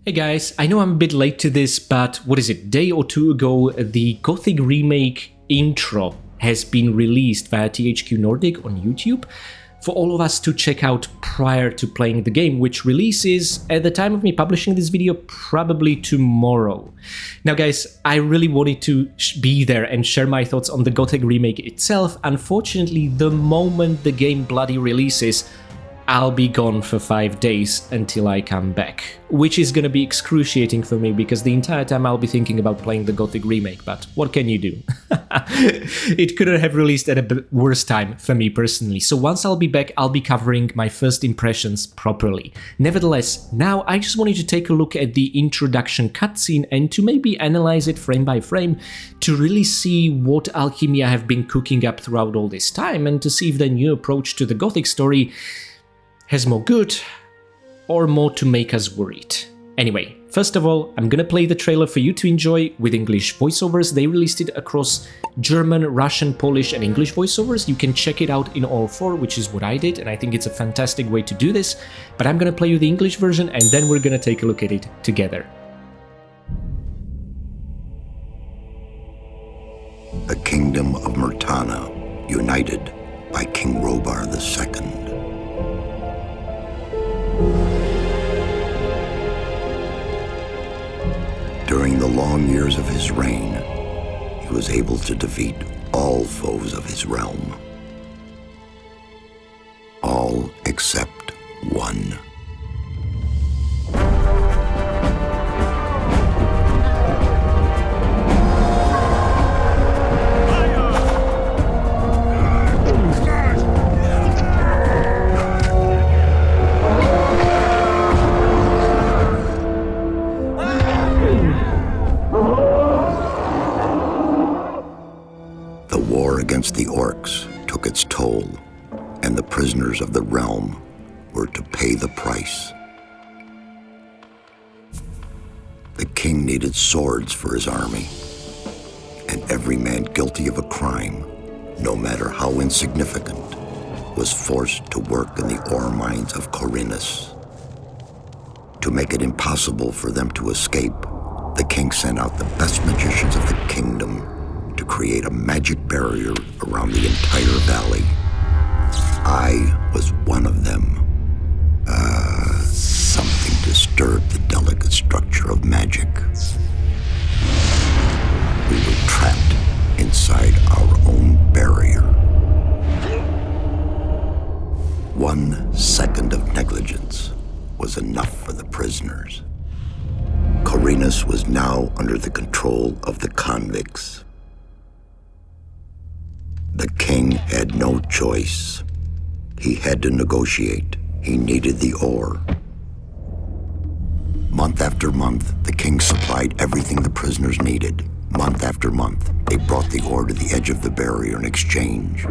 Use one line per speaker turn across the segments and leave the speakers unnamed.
Hey guys, I know I'm a bit late to this, but what is it, day or two ago, the Gothic Remake intro has been released via THQ Nordic on YouTube for all of us to check out prior to playing the game, which releases, at the time of me publishing this video, probably tomorrow. Now guys, I really wanted to be there and share my thoughts on the Gothic Remake itself. Unfortunately, the moment the game bloody releases, I'll be gone for 5 days until I come back, which is gonna be excruciating for me because the entire time I'll be thinking about playing the Gothic Remake, but what can you do? It couldn't have released at a worse time for me personally, so once I'll be back, I'll be covering my first impressions properly. Nevertheless, now I just wanted to take a look at the introduction cutscene and to maybe analyze it frame by frame to really see what alchemy I have been cooking up throughout all this time and to see if the new approach to the Gothic story has more good or more to make us worried. Anyway, first of all, I'm gonna play the trailer for you to enjoy with English voiceovers. They released it across German, Russian, Polish and English voiceovers. You can check it out in all four, which is what I did, and I think it's a fantastic way to do this. But I'm gonna play you the English version and then we're gonna take a look at it together.
The kingdom of Murtana, united by King Robar II. During the long years of his reign, he was able to defeat all foes of his realm. All except one. Against the orcs took its toll, and the prisoners of the realm were to pay the price. The king needed swords for his army, and every man guilty of a crime, no matter how insignificant, was forced to work in the ore mines of Corinus. To make it impossible for them to escape, the king sent out the best magicians of the kingdom to create a magic barrier around the entire valley. I was one of them. Something disturbed the delicate structure of magic. We were trapped inside our own barrier. 1 second of negligence was enough for the prisoners. Corinus was now under the control of the convicts. The king had no choice. He had to negotiate. He needed the ore. Month after month, the king supplied everything the prisoners needed. Month after month, they brought the ore to the edge of the barrier in exchange.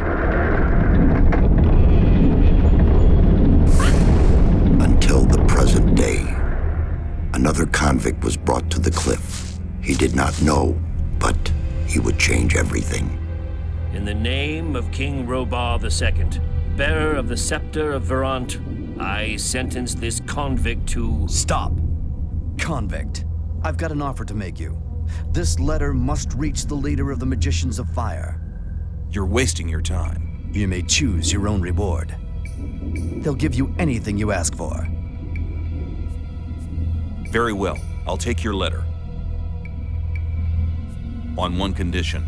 Until the present day, another convict was brought to the cliff. He did not know, but he would change everything.
In the name of King Robar II, bearer of the scepter of Verant, I sentence this convict to...
Stop! Convict, I've got an offer to make you. This letter must reach the leader of the Magicians of Fire.
You're wasting your time.
You may choose your own reward. They'll give you anything you ask for.
Very well, I'll take your letter. On one condition.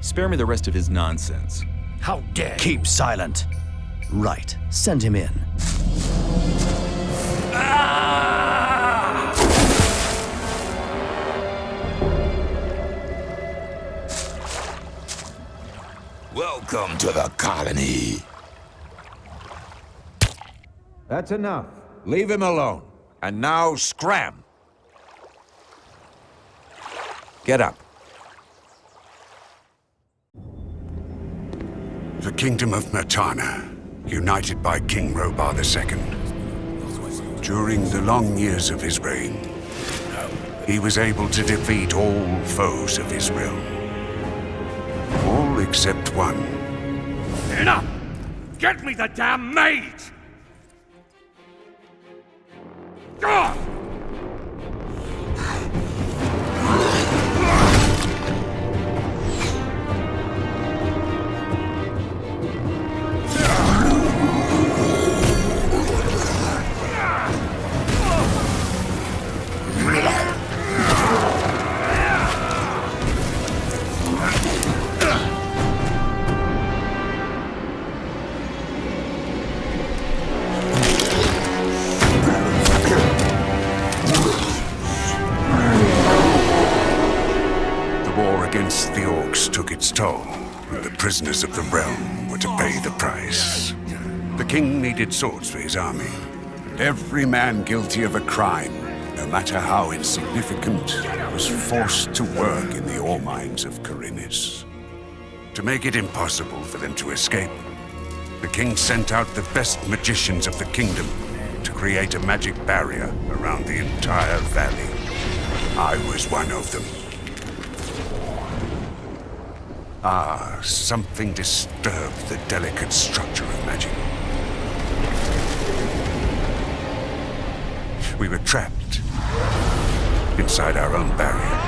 Spare me the rest of his nonsense.
How dare you!
Keep silent. Right, send him in.
Welcome to the colony.
That's enough. Leave him alone. And now scram. Get up.
The kingdom of Murtana, united by King Robar II. During the long years of his reign, he was able to defeat all foes of his realm. All except one.
Enough! Get me the damn mage! God!
Once the orcs took its toll, and the prisoners of the realm were to pay the price. The king needed swords for his army, and every man guilty of a crime, no matter how insignificant, was forced to work in the ore mines of Khorinis. To make it impossible for them to escape, the king sent out the best magicians of the kingdom to create a magic barrier around the entire valley. I was one of them. Something disturbed the delicate structure of magic. We were trapped inside our own barrier.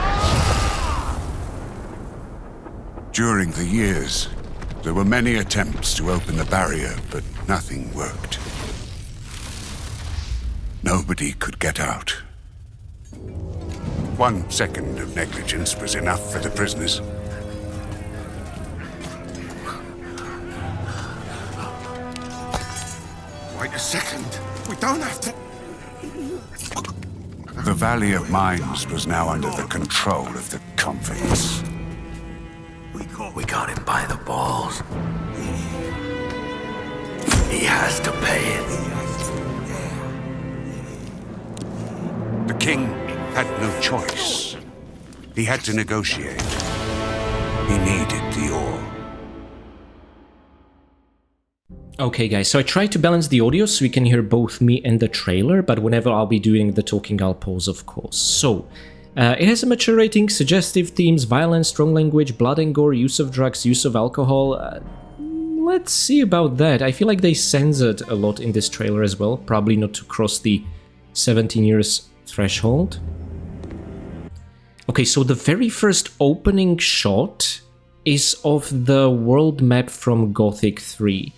During the years, there were many attempts to open the barrier, but nothing worked. Nobody could get out. 1 second of negligence was enough for the prisoners.
Wait a second. We don't have to...
The Valley of Mines was now under the control of the convicts.
We got him by the balls. He has to pay it.
The king had no choice. He had to negotiate. He needed the ore.
Okay guys, so I tried to balance the audio so you can hear both me and the trailer, but whenever I'll be doing the talking I'll pause, of course. So, it has a mature rating, suggestive themes, violence, strong language, blood and gore, use of drugs, use of alcohol. Let's see about that. I feel like they censored a lot in this trailer as well, probably not to cross the 17 years threshold. Okay, so the very first opening shot is of the world map from Gothic 3.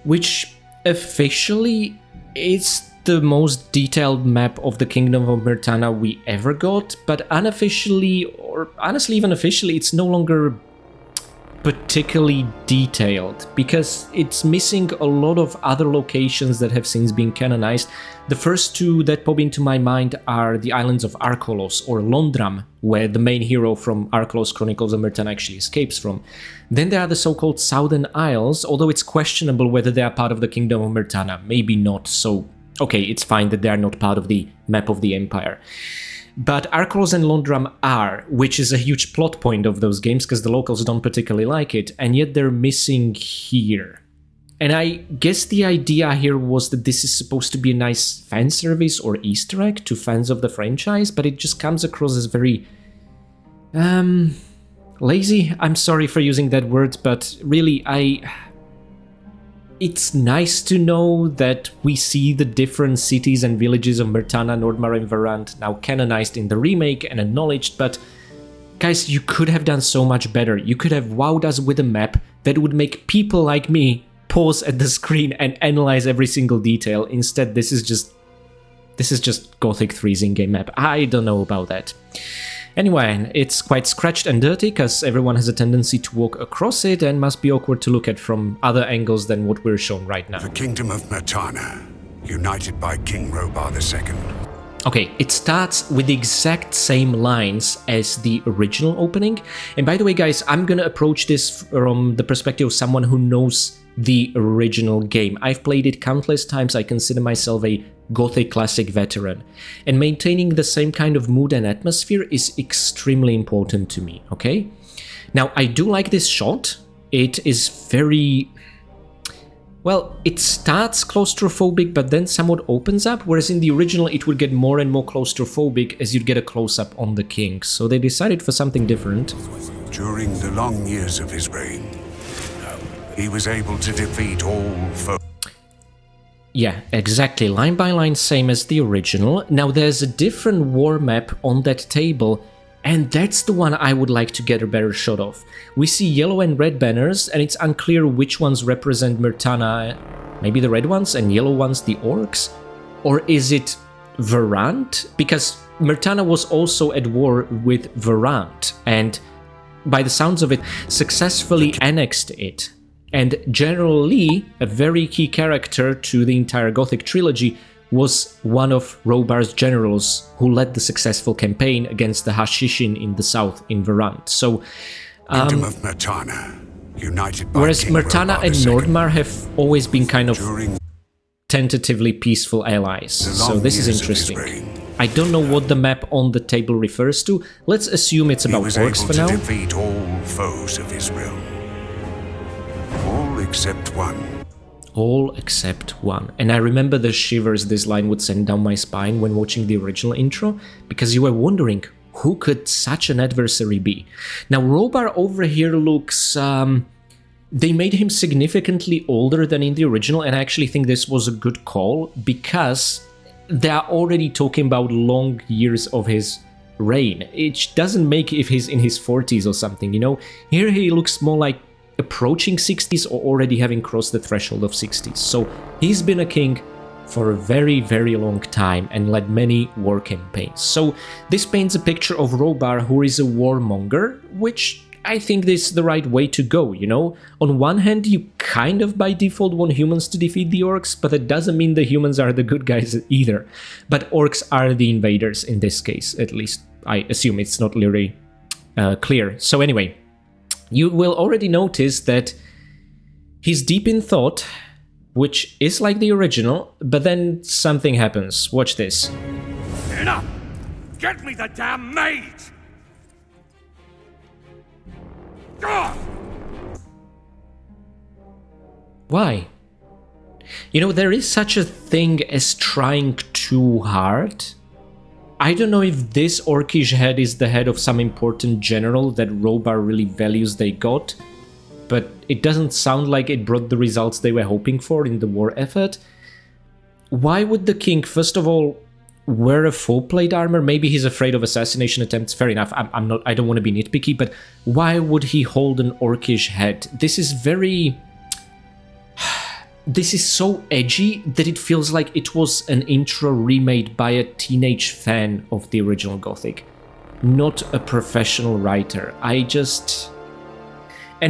Which officially is the most detailed map of the Kingdom of Myrtana we ever got, but unofficially, or honestly even officially, it's no longer particularly detailed, because it's missing a lot of other locations that have since been canonized. The first two that pop into my mind are the islands of Arkolos, or Londram, where the main hero from Arkolos Chronicles of Myrtana actually escapes from. Then there are the so-called Southern Isles, although it's questionable whether they are part of the Kingdom of Myrtana, maybe not, so okay, it's fine that they are not part of the map of the Empire. But Arkolos and Londram are, which is a huge plot point of those games because the locals don't particularly like it, and yet they're missing here. And I guess the idea here was that this is supposed to be a nice fan service or Easter egg to fans of the franchise, but it just comes across as very... lazy? I'm sorry for using that word, but really, It's nice to know that we see the different cities and villages of Myrtana, Nordmar and Varant now canonized in the remake and acknowledged, but guys, you could have done so much better. You could have wowed us with a map that would make people like me pause at the screen and analyze every single detail. Instead, this is just Gothic 3's in-game map. I don't know about that. Anyway, it's quite scratched and dirty because everyone has a tendency to walk across it and must be awkward to look at from other angles than what we're shown right now.
The Kingdom of Myrtana, united by King Robar II.
Okay, it starts with the exact same lines as the original opening. And by the way, guys, I'm gonna approach this from the perspective of someone who knows the original game. I've played it countless times. I consider myself a Gothic classic veteran. And maintaining the same kind of mood and atmosphere is extremely important to me, okay? Now, I do like this shot. It is very... well, it starts claustrophobic, but then somewhat opens up, whereas in the original it would get more and more claustrophobic as you'd get a close-up on the king. So they decided for something different.
During the long years of his reign, he was able to defeat all foes.
Yeah, exactly, line by line, same as the original. Now there's a different war map on that table, and that's the one I would like to get a better shot of. We see yellow and red banners, and it's unclear which ones represent Myrtana. Maybe the red ones and yellow ones the orcs? Or is it Varant? Because Myrtana was also at war with Varant, and by the sounds of it, successfully annexed it. And General Lee, a very key character to the entire Gothic trilogy, was one of Robar's generals who led the successful campaign against the Hashishin in the south in Verant. So,
Kingdom of Murtana, united by
whereas
King
Murtana
Robar
and
II.
Nordmar have always been kind of
During
tentatively peaceful allies.
the
So
long
this is
years of his
interesting.
reign,
I don't know what the map on the table refers to. Let's assume it's
he
about
was
orcs
able
for
to
now.
defeat all foes of his realm. All except one.
All except one. And I remember the shivers this line would send down my spine when watching the original intro, because you were wondering, who could such an adversary be? Now, Robar over here looks... they made him significantly older than in the original, and I actually think this was a good call, because they are already talking about long years of his reign. It doesn't make if he's in his 40s or something, you know? Here he looks more like approaching 60s or already having crossed the threshold of 60s. So he's been a king for a very, very long time and led many war campaigns. So this paints a picture of Robar, who is a warmonger, which I think this is the right way to go, you know? On one hand, you kind of by default want humans to defeat the orcs, but that doesn't mean the humans are the good guys either. But orcs are the invaders in this case, at least I assume it's not really clear. So anyway, you will already notice that he's deep in thought, which is like the original, but then something happens. Watch this.
Enough! Get me the damn mage! God!
Why? You know, there is such a thing as trying too hard. I don't know if this orcish head is the head of some important general that Robar really values they got, but it doesn't sound like it brought the results they were hoping for in the war effort. Why would the king, first of all, wear a full plate armor? Maybe he's afraid of assassination attempts, fair enough, I don't want to be nitpicky, but why would he hold an orcish head? This is very... This is so edgy that it feels like it was an intro remade by a teenage fan of the original Gothic, not a professional writer. And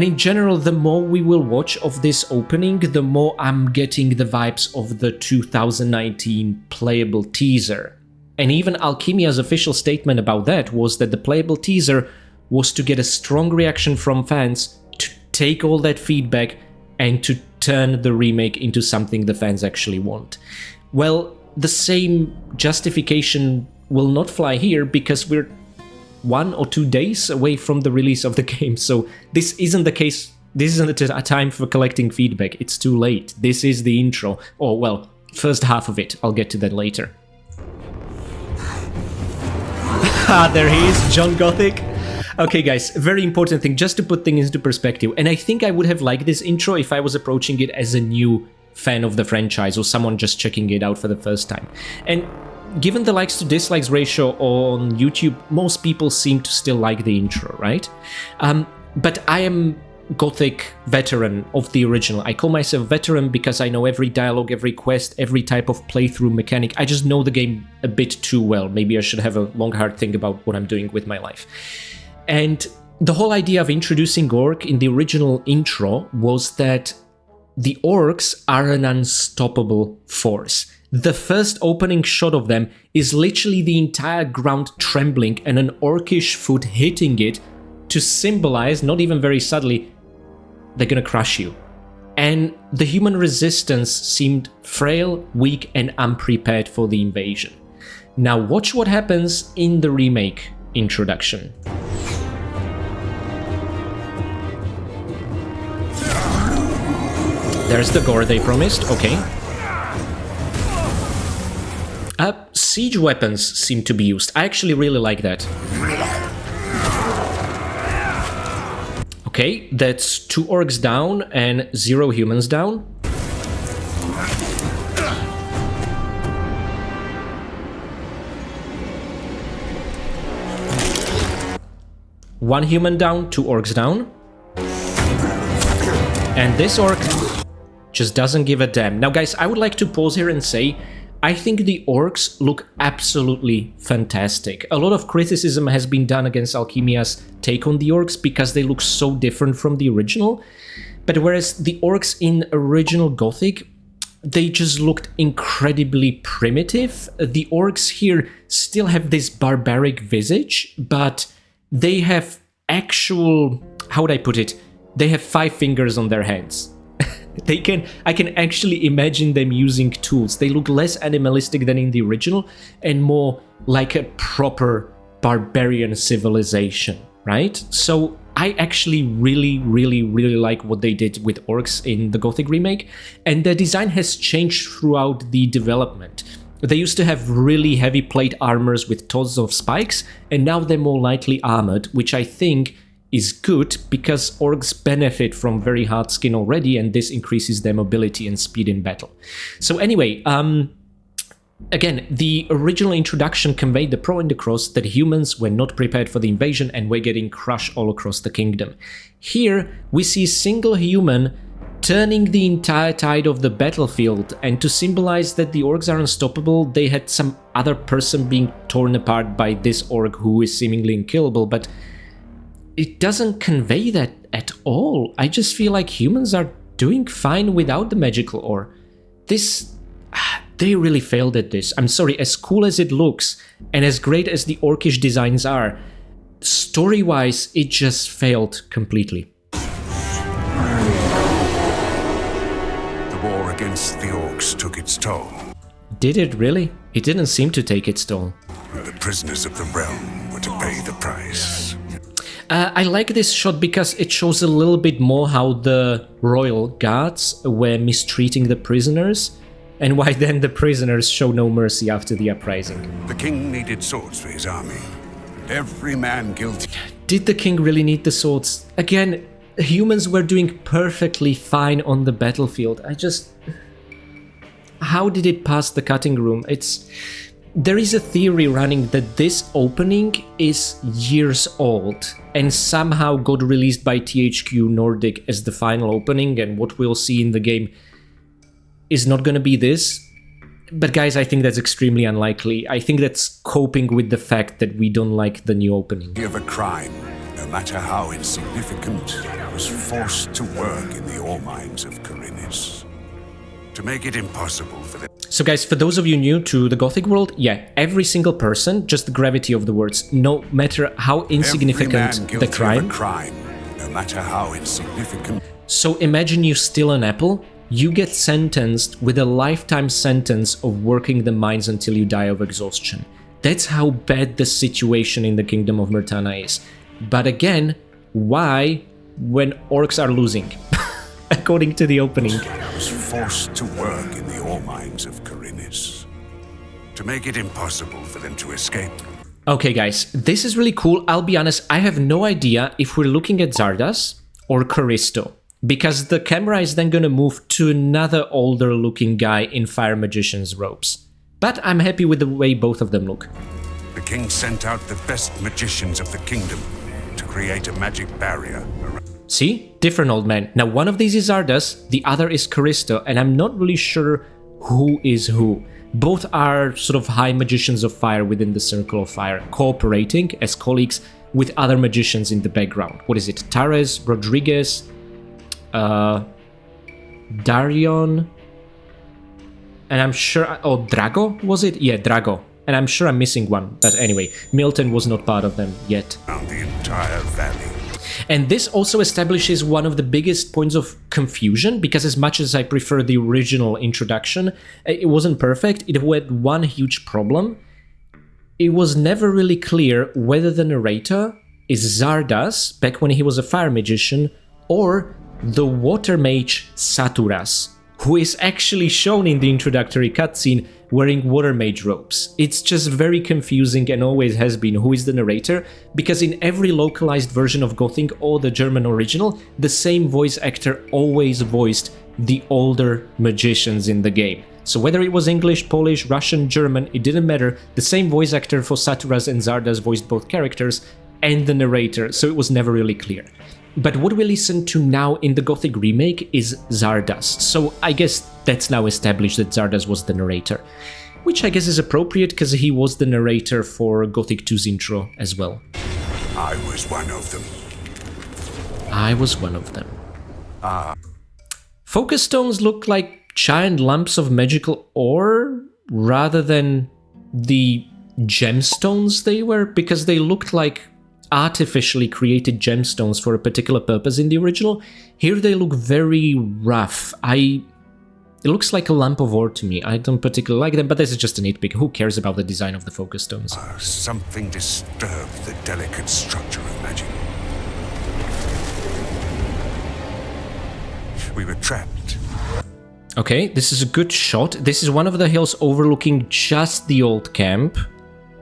in general, the more we will watch of this opening, the more I'm getting the vibes of the 2019 playable teaser. And even Alchemia's official statement about that was that the playable teaser was to get a strong reaction from fans, to take all that feedback and to turn the remake into something the fans actually want. Well, the same justification will not fly here, because we're 1 or 2 days away from the release of the game, so this isn't the case. This isn't a time for collecting feedback. It's too late. This is the intro. Or, well, first half of it. I'll get to that later. There he is, John Gothic. Okay guys, very important thing, just to put things into perspective, and I think I would have liked this intro if I was approaching it as a new fan of the franchise or someone just checking it out for the first time. And given the likes to dislikes ratio on YouTube, most people seem to still like the intro, right? But I am Gothic veteran of the original. I call myself veteran because I know every dialogue, every quest, every type of playthrough mechanic. I just know the game a bit too well. Maybe I should have a long hard think about what I'm doing with my life. And the whole idea of introducing orc in the original intro was that the orcs are an unstoppable force. The first opening shot of them is literally the entire ground trembling and an orcish foot hitting it to symbolize, not even very subtly, they're gonna crush you. And the human resistance seemed frail, weak, and unprepared for the invasion. Now watch what happens in the remake introduction. There's the gore they promised, okay. Siege weapons seem to be used. I actually really like that. Okay, that's 2 orcs down and 0 humans down. One human down, 2 orcs down. And this orc just doesn't give a damn. Now guys, I would like to pause here and say, I think the orcs look absolutely fantastic. A lot of criticism has been done against Alchemia's take on the orcs because they look so different from the original. But whereas the orcs in original Gothic, they just looked incredibly primitive. The orcs here still have this barbaric visage, but they have actual, how would I put it? They have 5 fingers on their hands. I can actually imagine them using tools. They look less animalistic than in the original and more like a proper barbarian civilization, right? So I actually really like what they did with orcs in the Gothic remake, and their design has changed throughout the development. They used to have really heavy plate armors with tons of spikes, and now they're more lightly armored, which I think is good because orcs benefit from very hard skin already, and this increases their mobility and speed in battle. So anyway, again, the original introduction conveyed the pro and the cons that humans were not prepared for the invasion and were getting crushed all across the kingdom. Here, we see a single human turning the entire tide of the battlefield, and to symbolize that the orcs are unstoppable, they had some other person being torn apart by this orc who is seemingly unkillable, but it doesn't convey that at all. I just feel like humans are doing fine without the magical ore. They really failed at this. I'm sorry, as cool as it looks, and as great as the orcish designs are, story-wise, it just failed completely.
The war against the orcs took its toll.
Did it really? It didn't seem to take its toll.
The prisoners of the realm were to pay the price.
I like this shot because it shows a little bit more how the royal guards were mistreating the prisoners, and why then the prisoners show no mercy after the uprising.
The king needed swords for his army. Every man guilty.
Did the king really need the swords? Again, humans were doing perfectly fine on the battlefield. How did it pass the cutting room? There is a theory running that this opening is years old and somehow got released by THQ Nordic as the final opening, and what we'll see in the game is not going to be this. But guys, I think that's extremely unlikely. I think that's coping with the fact that we don't like the new opening.
Of a crime, no matter how insignificant, was forced to work in the ore mines of Khorinis. To make it impossible for them.
So guys, for those of you new to the Gothic world, yeah, every single person, just the gravity of the words, no matter how insignificant the crime.
No matter how insignificant.
So imagine you steal an apple, you get sentenced with a lifetime sentence of working the mines until you die of exhaustion. That's how bad the situation in the Kingdom of Myrtana is. But again, why when orcs are losing? According to the opening.
Was forced to work in the ore mines of Khorinis. To make it impossible for them to escape.
Okay guys, this is really cool. I'll be honest, I have no idea if we're looking at Zardas or Callisto, because the camera is then gonna move to another older looking guy in Fire Magician's robes. But I'm happy with the way both of them look.
The king sent out the best magicians of the kingdom to create a magic barrier around.
See? Different old man. Now one of these is Zardas, the other is Callisto, and I'm not really sure who is who. Both are sort of high magicians of fire within the Circle of Fire, cooperating as colleagues with other magicians in the background. What is it? Tares, Rodriguez, Darion, and I'm sure... Oh, Drago, was it? Yeah, Drago. And I'm sure I'm missing one, but anyway, Milton was not part of them yet.
Around the entire valley.
And this also establishes one of the biggest points of confusion, because as much as I prefer the original introduction, it wasn't perfect. It had one huge problem. It was never really clear whether the narrator is Zardas, back when he was a fire magician, or the water mage Saturas, who is actually shown in the introductory cutscene wearing water mage robes. It's just very confusing and always has been who is the narrator, because in every localized version of Gothic or the German original, the same voice actor always voiced the older magicians in the game. So whether it was English, Polish, Russian, German, it didn't matter, the same voice actor for Saturas and Zardas voiced both characters and the narrator, so it was never really clear. But what we listen to now in the Gothic remake is Zardas, so I guess that's now established that Zardas was the narrator. Which I guess is appropriate, because he was the narrator for Gothic 2's intro as well.
I was one of them.
I was one of them. Focus stones look like giant lumps of magical ore rather than the gemstones they were, because they looked like artificially created gemstones for a particular purpose in the original. Here they look very rough. It looks like a lump of ore to me. I don't particularly like them, but this is just a nitpick. Who cares about the design of the focus stones?
Something disturbed the delicate structure of magic. We were trapped.
Okay, this is a good shot. This is one of the hills overlooking just the old camp,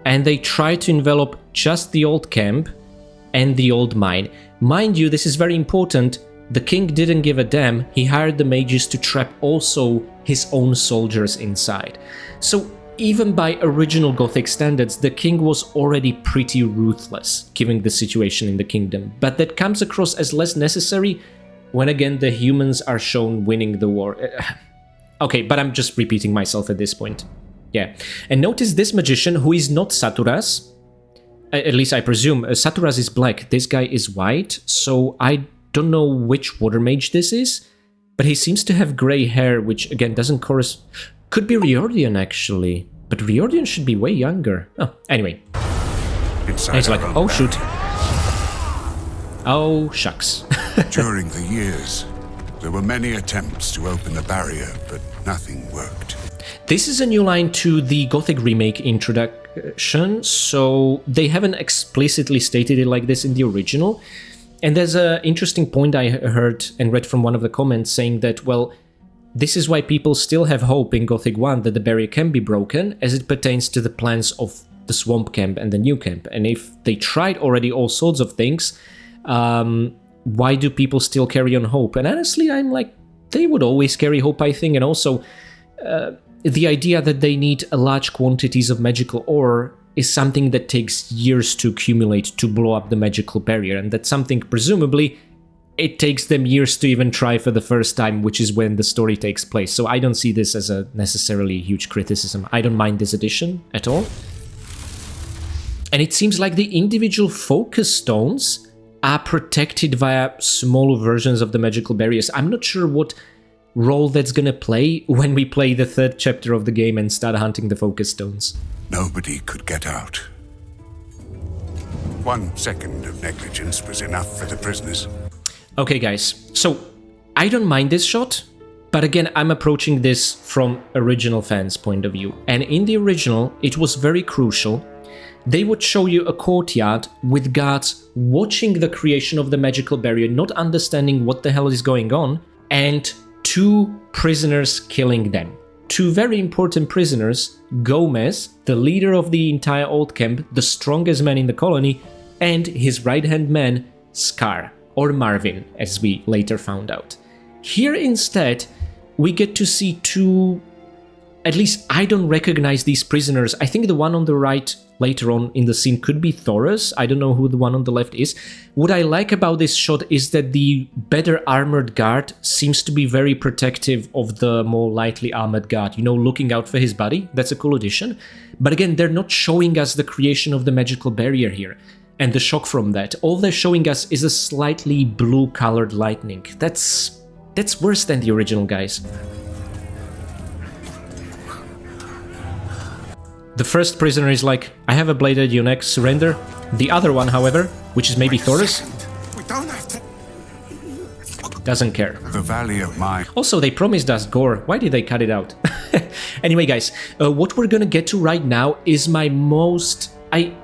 and they try to envelop just the old camp and the old mine. Mind you, this is very important. The king didn't give a damn. He hired the mages to trap also his own soldiers inside. So even by original Gothic standards, the king was already pretty ruthless, given the situation in the kingdom. But that comes across as less necessary when again the humans are shown winning the war. Okay, but I'm just repeating myself at this point. Yeah. And notice this magician, who is not Saturas. At least I presume. Saturas is black. This guy is white. So I don't know which water mage this is. But he seems to have grey hair, which again doesn't correspond. Could be Riordian actually. But Riordian should be way younger. Oh, anyway. And it's like, oh shoot. Oh shucks.
During the years, there were many attempts to open the barrier, but nothing worked.
This is a new line to the Gothic Remake introduction, so they haven't explicitly stated it like this in the original. And there's an interesting point I heard and read from one of the comments saying that, well, this is why people still have hope in Gothic 1 that the barrier can be broken as it pertains to the plans of the swamp camp and the new camp. And if they tried already all sorts of things, why do people still carry on hope? And honestly, I'm like, they would always carry hope, I think. And also, the idea that they need large quantities of magical ore is something that takes years to accumulate to blow up the magical barrier. And that's something, presumably, it takes them years to even try for the first time, which is when the story takes place. So I don't see this as a necessarily huge criticism. I don't mind this addition at all. And it seems like the individual focus stones are protected via smaller versions of the magical barriers. I'm not sure what role that's gonna play when we play the third chapter of the game and start hunting the focus stones.
Nobody could get out. 1 second of negligence was enough for the prisoners.
Okay guys, so I don't mind this shot, but again I'm approaching this from original fans' point of view. And in the original, it was very crucial. They would show you a courtyard with guards watching the creation of the magical barrier, not understanding what the hell is going on, and 2 prisoners killing them. 2 very important prisoners, Gomez, the leader of the entire old camp, the strongest man in the colony, and his right-hand man, Scar, or Marvin, as we later found out. Here instead, we get to see 2... At least I don't recognize these prisoners. I think the one on the right later on in the scene could be Thoros. I don't know who the one on the left is. What I like about this shot is that the better armored guard seems to be very protective of the more lightly armored guard, you know, looking out for his body. That's a cool addition. But again, they're not showing us the creation of the magical barrier here and the shock from that. All they're showing us is a slightly blue-colored lightning. That's worse than the original, guys. The first prisoner is like, I have a blade at your neck, surrender. The other one, however, which is maybe Thoros, doesn't care.
The Valley of Mine.
Also, they promised us gore. Why did they cut it out? Anyway, guys, what we're gonna get to right now is my most... I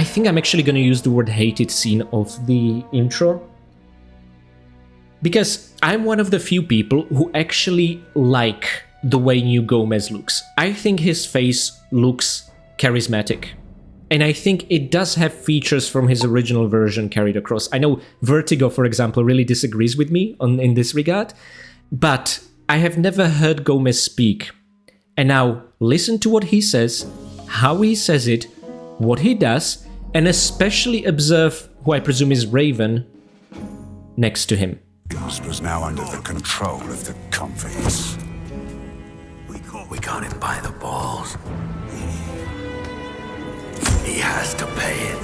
think I'm actually gonna use the word hated scene of the intro. Because I'm one of the few people who actually like the way New Gomez looks. I think his face looks charismatic. And I think it does have features from his original version carried across. I know Vertigo, for example, really disagrees with me in this regard, but I have never heard Gomez speak. And now listen to what he says, how he says it, what he does, and especially observe who I presume is Raven next to him.
Was now under the control of the convicts.
We got him by the balls. He has to pay it.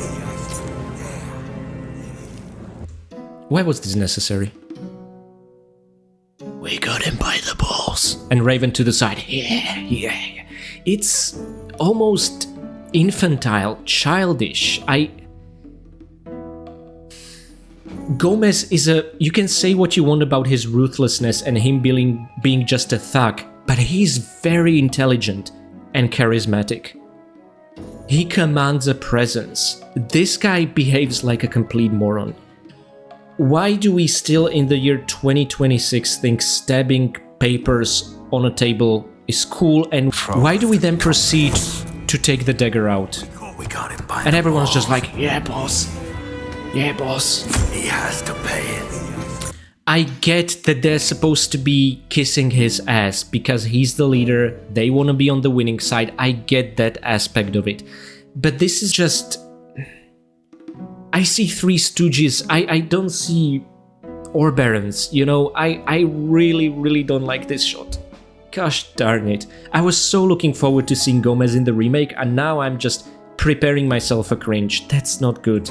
Why was this necessary?
We got him by the balls.
and Raven to the side. Yeah. It's almost infantile, childish. Gomez is you can say what you want about his ruthlessness and him being just a thug, but he's very intelligent and charismatic. He commands a presence. This guy behaves like a complete moron. Why do we still in the year 2026 think stabbing papers on a table is cool, and why do we then proceed to take the dagger out?
We got him by
And
the
everyone's
balls.
just like, yeah boss,
He has to pay it.
I get that they're supposed to be kissing his ass because he's the leader, they want to be on the winning side. I get that aspect of it. But this is just... I see Three Stooges, I don't see Ore Barons, you know, I really don't like this shot. Gosh darn it. I was so looking forward to seeing Gomez in the remake, and now I'm just preparing myself for cringe. That's not good.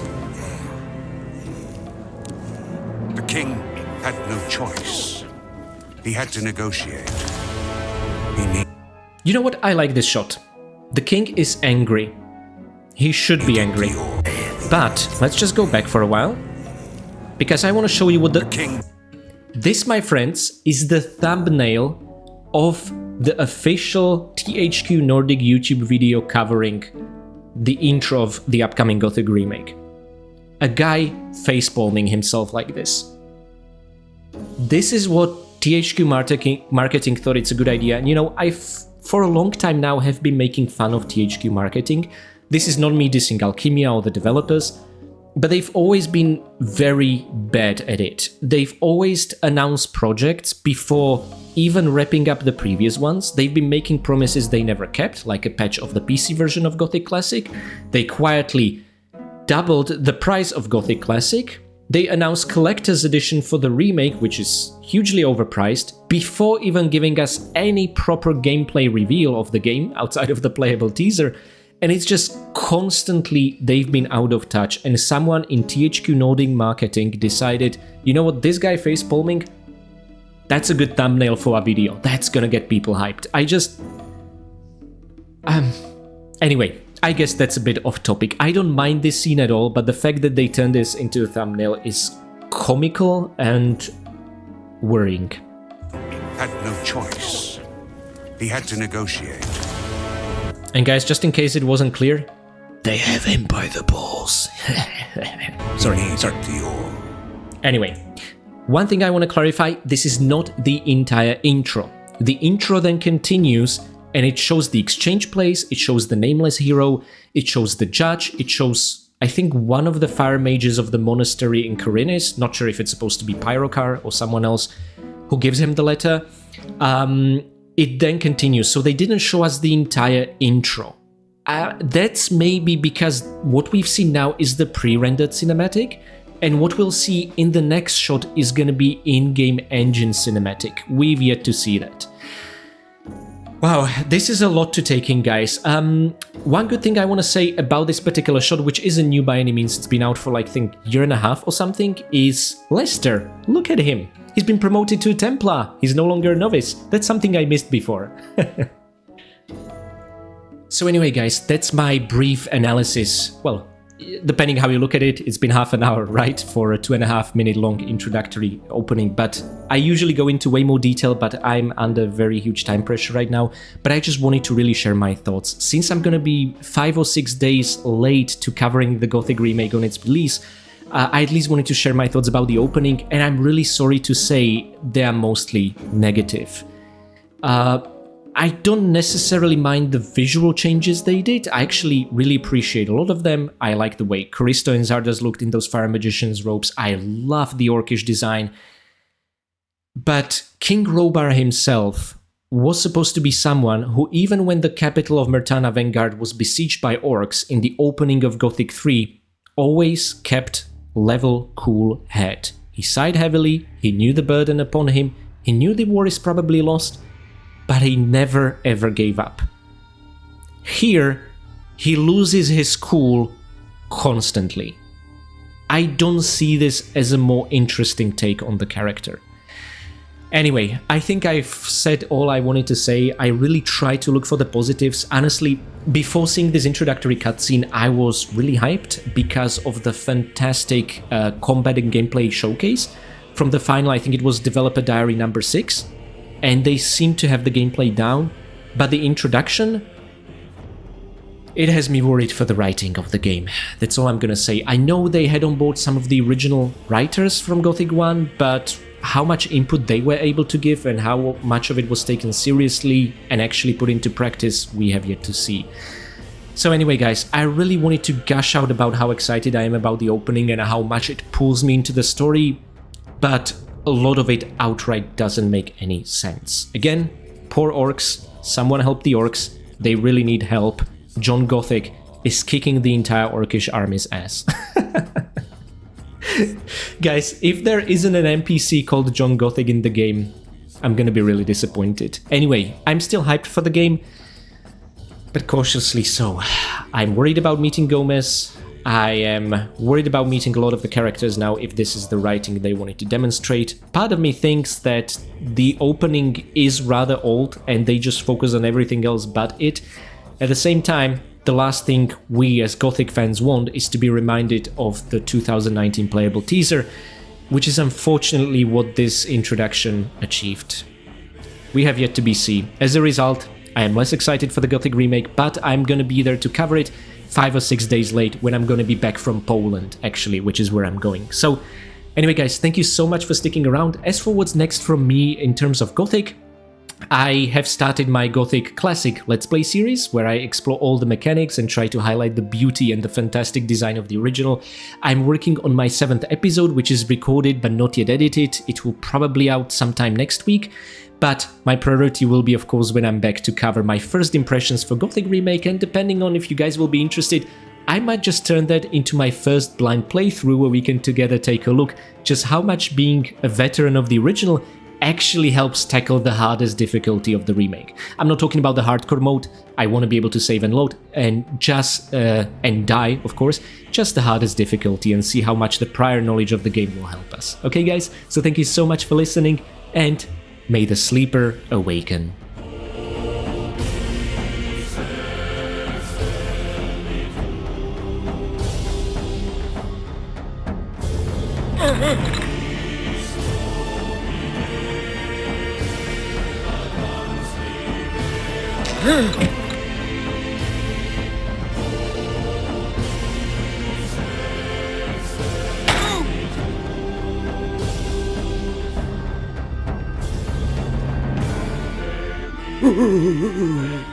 The king had no choice. He had to negotiate.
You know what? I like this shot. The king is angry. He should be angry. But let's just go back for a while, because I want to show you what the
king.
This, my friends, is the thumbnail of the official THQ Nordic YouTube video covering the intro of the upcoming Gothic Remake. A guy facepalming himself like this. This is what THQ marketing thought it's a good idea. And you know, for a long time now have been making fun of THQ marketing. This is not me dissing Alchemia or the developers, but they've always been very bad at it. They've always announced projects before even wrapping up the previous ones. They've been making promises they never kept, like a patch of the PC version of Gothic Classic. They quietly doubled the price of Gothic Classic. They announced Collector's Edition for the remake, which is hugely overpriced, before even giving us any proper gameplay reveal of the game outside of the playable teaser. And it's just constantly they've been out of touch, and someone in THQ Nordic marketing decided, you know what, this guy facepalming, that's a good thumbnail for a video. That's gonna get people hyped. Anyway, I guess that's a bit off topic. I don't mind this scene at all, but the fact that they turned this into a thumbnail is comical and worrying.
Had no choice. He had to negotiate.
And guys, just in case it wasn't clear,
They have him by the balls.
sorry. Anyway, one thing I want to clarify, this is not the entire intro. The intro then continues, and it shows the exchange place, it shows the nameless hero, it shows the judge, it shows, I think, one of the fire mages of the monastery in Korinis, not sure if it's supposed to be Pyrokar or someone else, who gives him the letter. It then continues, so they didn't show us the entire intro. That's maybe because what we've seen now is the pre-rendered cinematic, and what we'll see in the next shot is gonna be in-game engine cinematic. We've yet to see that. Wow, this is a lot to take in, guys. One good thing I want to say about this particular shot, which isn't new by any means, it's been out for like, I think, a year and a half or something, is Lester. Look at him. He's been promoted to a Templar. He's no longer a novice. That's something I missed before. So anyway, guys, that's my brief analysis. Well, depending how you look at it, it's been half an hour, right? For a 2.5 minute long introductory opening. But I usually go into way more detail, but I'm under very huge time pressure right now. But I just wanted to really share my thoughts. Since I'm gonna be 5 or 6 days late to covering the Gothic Remake on its release, I at least wanted to share my thoughts about the opening, and I'm really sorry to say they are mostly negative. I don't necessarily mind the visual changes they did. I actually really appreciate a lot of them. I like the way Callisto and Zardoz looked in those Fire Magician's robes. I love the orcish design. But King Robar himself was supposed to be someone who, even when the capital of Myrtana Vanguard was besieged by orcs in the opening of Gothic 3, always kept level, cool head. He sighed heavily, he knew the burden upon him, he knew the war is probably lost, but he never ever gave up. Here, he loses his cool constantly. I don't see this as a more interesting take on the character. Anyway, I think I've said all I wanted to say. I really tried to look for the positives. Honestly, before seeing this introductory cutscene, I was really hyped because of the fantastic combat and gameplay showcase from the final. I think it was Developer Diary number 6, and they seem to have the gameplay down, but the introduction, it has me worried for the writing of the game. That's all I'm gonna say. I know they had on board some of the original writers from Gothic 1, but how much input they were able to give and how much of it was taken seriously and actually put into practice, we have yet to see. So anyway, guys, I really wanted to gush out about how excited I am about the opening and how much it pulls me into the story, but a lot of it outright doesn't make any sense. Again, poor orcs, someone help the orcs, they really need help. John Gothic is kicking the entire orcish army's ass. Guys, if there isn't an NPC called John Gothic in the game, I'm gonna be really disappointed. Anyway, I'm still hyped for the game, but cautiously so. I'm worried about meeting Gomez. I am worried about meeting a lot of the characters now if this is the writing they wanted to demonstrate. Part of me thinks that the opening is rather old and they just focus on everything else but it. At the same time, the last thing we as Gothic fans want is to be reminded of the 2019 playable teaser, which is unfortunately what this introduction achieved. We have yet to see. As a result, I am less excited for the Gothic remake, but I'm gonna be there to cover it 5 or 6 days late when I'm gonna be back from Poland, actually, which is where I'm going. So anyway, guys, thank you so much for sticking around. As for what's next from me in terms of Gothic, I have started my Gothic Classic Let's Play series, where I explore all the mechanics and try to highlight the beauty and the fantastic design of the original. I'm working on my 7th episode, which is recorded but not yet edited. It will probably out sometime next week, but my priority will be, of course, when I'm back to cover my first impressions for Gothic Remake, and depending on if you guys will be interested, I might just turn that into my first blind playthrough where we can together take a look just how much being a veteran of the original actually helps tackle the hardest difficulty of the remake. I'm not talking about the hardcore mode. I want to be able to save and load and just and die, of course, just the hardest difficulty, and see how much the prior knowledge of the game will help us. Okay, guys, so thank you so much for listening, and may the sleeper awaken.
Ooh.